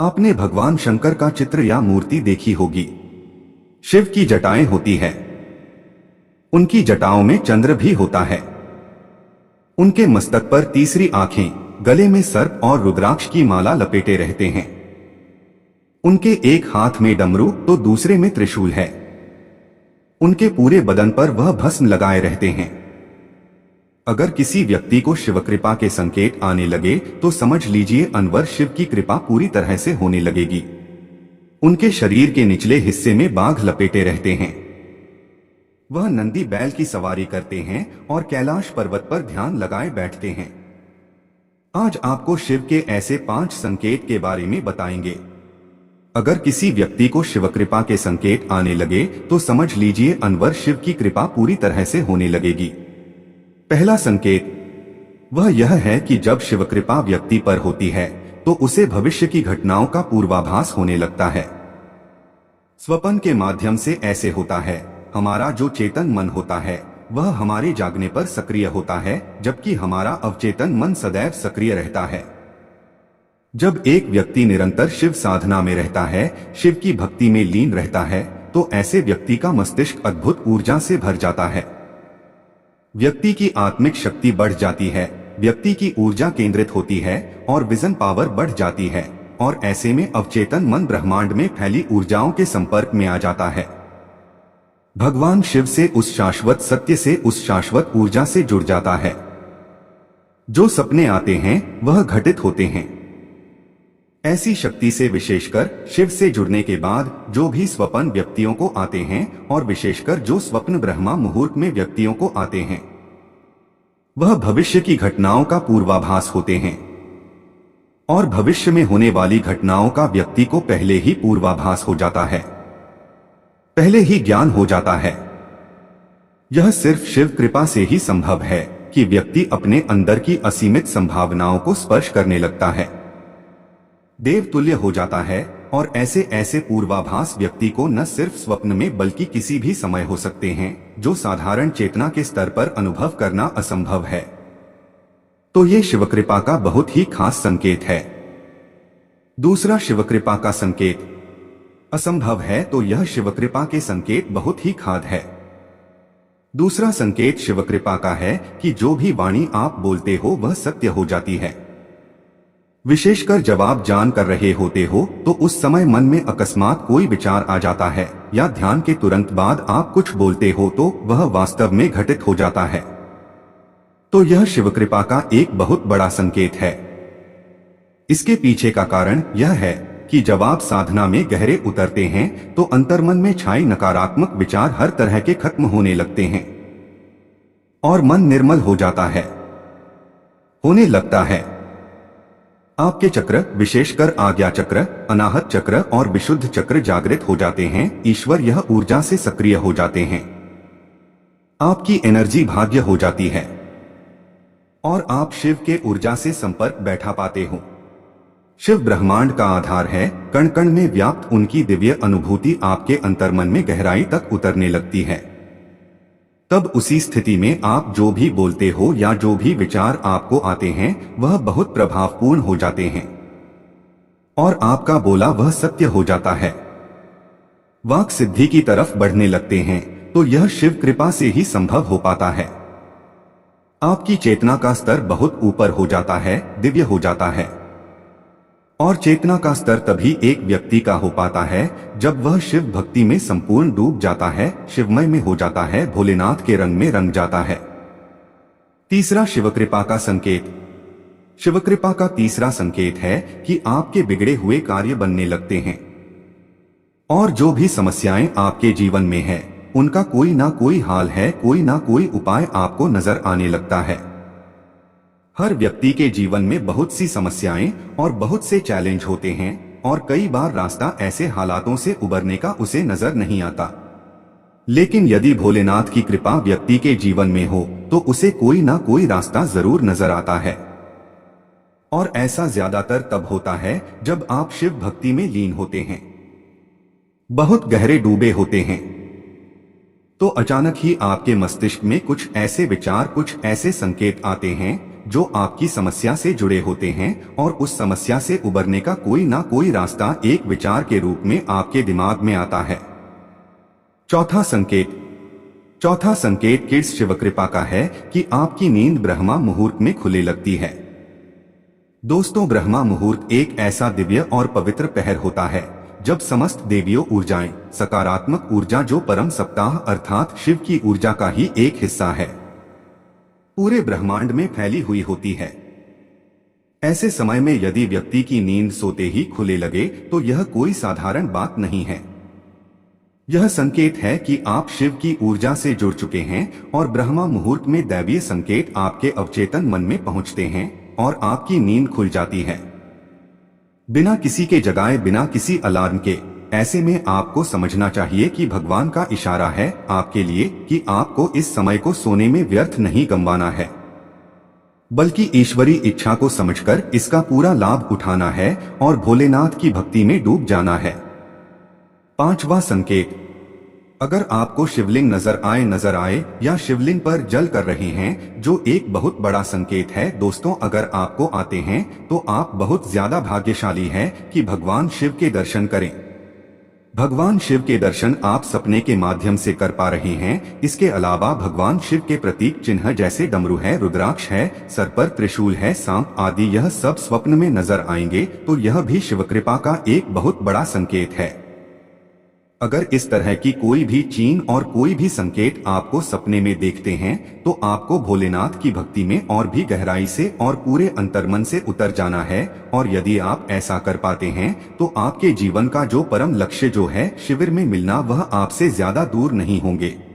आपने भगवान शंकर का चित्र या मूर्ति देखी होगी। शिव की जटाएं होती है। उनकी जटाओं में चंद्र भी होता है। उनके मस्तक पर तीसरी आंखें, गले में सर्प और रुद्राक्ष की माला लपेटे रहते हैं। उनके एक हाथ में डमरू तो दूसरे में त्रिशूल है। उनके पूरे बदन पर वह भस्म लगाए रहते हैं। अगर किसी व्यक्ति को शिव कृपा के संकेत आने लगे तो समझ लीजिए अनवर शिव की कृपा पूरी तरह से होने लगेगी। उनके शरीर के निचले हिस्से में बाघ लपेटे रहते हैं। वह नंदी बैल की सवारी करते हैं और कैलाश पर्वत पर ध्यान लगाए बैठते हैं। आज आपको शिव के ऐसे 5 संकेत के बारे में बताएंगे। अगर किसी व्यक्ति को शिव कृपा के संकेत आने लगे तो समझ लीजिए अनवर शिव की कृपा पूरी तरह से होने लगेगी। पहला संकेत वह यह है कि जब शिव कृपा व्यक्ति पर होती है तो उसे भविष्य की घटनाओं का पूर्वाभास होने लगता है। स्वप्न के माध्यम से ऐसे होता है। हमारा जो चेतन मन होता है वह हमारे जागने पर सक्रिय होता है, जबकि हमारा अवचेतन मन सदैव सक्रिय रहता है। जब एक व्यक्ति निरंतर शिव साधना में रहता है, शिव की भक्ति में लीन रहता है, तो ऐसे व्यक्ति का मस्तिष्क अद्भुत ऊर्जा से भर जाता है। व्यक्ति की आत्मिक शक्ति बढ़ जाती है, व्यक्ति की ऊर्जा केंद्रित होती है और विजन पावर बढ़ जाती है, और ऐसे में अवचेतन मन ब्रह्मांड में फैली ऊर्जाओं के संपर्क में आ जाता है। भगवान शिव से, उस शाश्वत सत्य से, उस शाश्वत ऊर्जा से जुड़ जाता है। जो सपने आते हैं वह घटित होते हैं। ऐसी शक्ति से विशेषकर शिव से जुड़ने के बाद जो भी स्वप्न व्यक्तियों को आते हैं, और विशेषकर जो स्वप्न ब्रह्मा मुहूर्त में व्यक्तियों को आते हैं, वह भविष्य की घटनाओं का पूर्वाभास होते हैं। और भविष्य में होने वाली घटनाओं का व्यक्ति को पहले ही पूर्वाभास हो जाता है, पहले ही ज्ञान हो जाता है। यह सिर्फ शिव कृपा से ही संभव है कि व्यक्ति अपने अंदर की असीमित संभावनाओं को स्पर्श करने लगता है, देवतुल्य हो जाता है। और ऐसे ऐसे पूर्वाभास व्यक्ति को न सिर्फ स्वप्न में बल्कि किसी भी समय हो सकते हैं, जो साधारण चेतना के स्तर पर अनुभव करना असंभव है। तो ये शिव कृपा का बहुत ही खास संकेत है। दूसरा, शिव कृपा का संकेत असंभव है तो यह शिव कृपा के संकेत बहुत ही खाद है। दूसरा संकेत शिव कृपा का है कि जो भी वाणी आप बोलते हो वह सत्य हो जाती है। विशेषकर जब आप जान कर रहे होते हो तो उस समय मन में अकस्मात कोई विचार आ जाता है, या ध्यान के तुरंत बाद आप कुछ बोलते हो तो वह वास्तव में घटित हो जाता है। तो यह शिव कृपा का एक बहुत बड़ा संकेत है। इसके पीछे का कारण यह है कि जब आप साधना में गहरे उतरते हैं तो अंतर्मन में छाए नकारात्मक विचार हर तरह के खत्म होने लगते हैं और मन निर्मल हो जाता है, होने लगता है। आपके चक्र, विशेषकर आज्ञा चक्र, अनाहत चक्र और विशुद्ध चक्र जागृत हो जाते हैं। ईश्वर यह ऊर्जा से सक्रिय हो जाते हैं। आपकी एनर्जी भाग्य हो जाती है और आप शिव के ऊर्जा से संपर्क बैठा पाते हो। शिव ब्रह्मांड का आधार है। कण कण में व्याप्त उनकी दिव्य अनुभूति आपके अंतर्मन में गहराई तक उतरने लगती है। तब उसी स्थिति में आप जो भी बोलते हो या जो भी विचार आपको आते हैं वह बहुत प्रभावपूर्ण हो जाते हैं और आपका बोला वह सत्य हो जाता है। वाक सिद्धि की तरफ बढ़ने लगते हैं। तो यह शिव कृपा से ही संभव हो पाता है। आपकी चेतना का स्तर बहुत ऊपर हो जाता है, दिव्य हो जाता है। और चेतना का स्तर तभी एक व्यक्ति का हो पाता है जब वह शिव भक्ति में संपूर्ण डूब जाता है, शिवमय में हो जाता है, भोलेनाथ के रंग में रंग जाता है। तीसरा, शिव कृपा का संकेत। शिव कृपा का तीसरा संकेत है कि आपके बिगड़े हुए कार्य बनने लगते हैं और जो भी समस्याएं आपके जीवन में है उनका कोई ना कोई हाल है, कोई ना कोई उपाय आपको नजर आने लगता है। हर व्यक्ति के जीवन में बहुत सी समस्याएं और बहुत से चैलेंज होते हैं और कई बार रास्ता ऐसे हालातों से उबरने का उसे नजर नहीं आता। लेकिन यदि भोलेनाथ की कृपा व्यक्ति के जीवन में हो तो उसे कोई ना कोई रास्ता जरूर नजर आता है। और ऐसा ज्यादातर तब होता है जब आप शिव भक्ति में लीन होते हैं, बहुत गहरे डूबे होते हैं। तो अचानक ही आपके मस्तिष्क में कुछ ऐसे विचार, कुछ ऐसे संकेत आते हैं जो आपकी समस्या से जुड़े होते हैं और उस समस्या से उबरने का कोई ना कोई रास्ता एक विचार के रूप में आपके दिमाग में आता है। चौथा संकेत किड्स शिव कृपा का है कि आपकी नींद ब्रह्मा मुहूर्त में खुले लगती है। दोस्तों, ब्रह्मा मुहूर्त एक ऐसा दिव्य और पवित्र पहर होता है जब समस्त देवियों ऊर्जाएं, सकारात्मक ऊर्जा जो परम सप्ताह अर्थात शिव की ऊर्जा का ही एक हिस्सा है, पूरे ब्रह्मांड में फैली हुई होती है। ऐसे समय में यदि व्यक्ति की नींद सोते ही खुले लगे तो यह कोई साधारण बात नहीं है। यह संकेत है कि आप शिव की ऊर्जा से जुड़ चुके हैं और ब्रह्मा मुहूर्त में दैवीय संकेत आपके अवचेतन मन में पहुंचते हैं और आपकी नींद खुल जाती है बिना किसी के जगाए, बिना किसी अलार्म के। ऐसे में आपको समझना चाहिए कि भगवान का इशारा है आपके लिए कि आपको इस समय को सोने में व्यर्थ नहीं गंवाना है, बल्कि ईश्वरी इच्छा को समझकर इसका पूरा लाभ उठाना है और भोलेनाथ की भक्ति में डूब जाना है। पांचवा संकेत, अगर आपको शिवलिंग नजर आए या शिवलिंग पर जल कर रहे हैं, जो एक बहुत बड़ा संकेत है। दोस्तों, अगर आपको आते हैं तो आप बहुत ज्यादा भाग्यशाली हैं कि भगवान शिव के दर्शन करें। भगवान शिव के दर्शन आप सपने के माध्यम से कर पा रहे हैं। इसके अलावा भगवान शिव के प्रतीक चिन्ह जैसे डमरू है, रुद्राक्ष है, सर पर त्रिशूल है, सांप आदि, यह सब स्वप्न में नजर आएंगे तो यह भी शिव कृपा का एक बहुत बड़ा संकेत है। अगर इस तरह की कोई भी चिन्ह और कोई भी संकेत आपको सपने में देखते हैं तो आपको भोलेनाथ की भक्ति में और भी गहराई से और पूरे अंतर्मन से उतर जाना है। और यदि आप ऐसा कर पाते हैं तो आपके जीवन का जो परम लक्ष्य जो है शिविर में मिलना, वह आपसे ज्यादा दूर नहीं होंगे।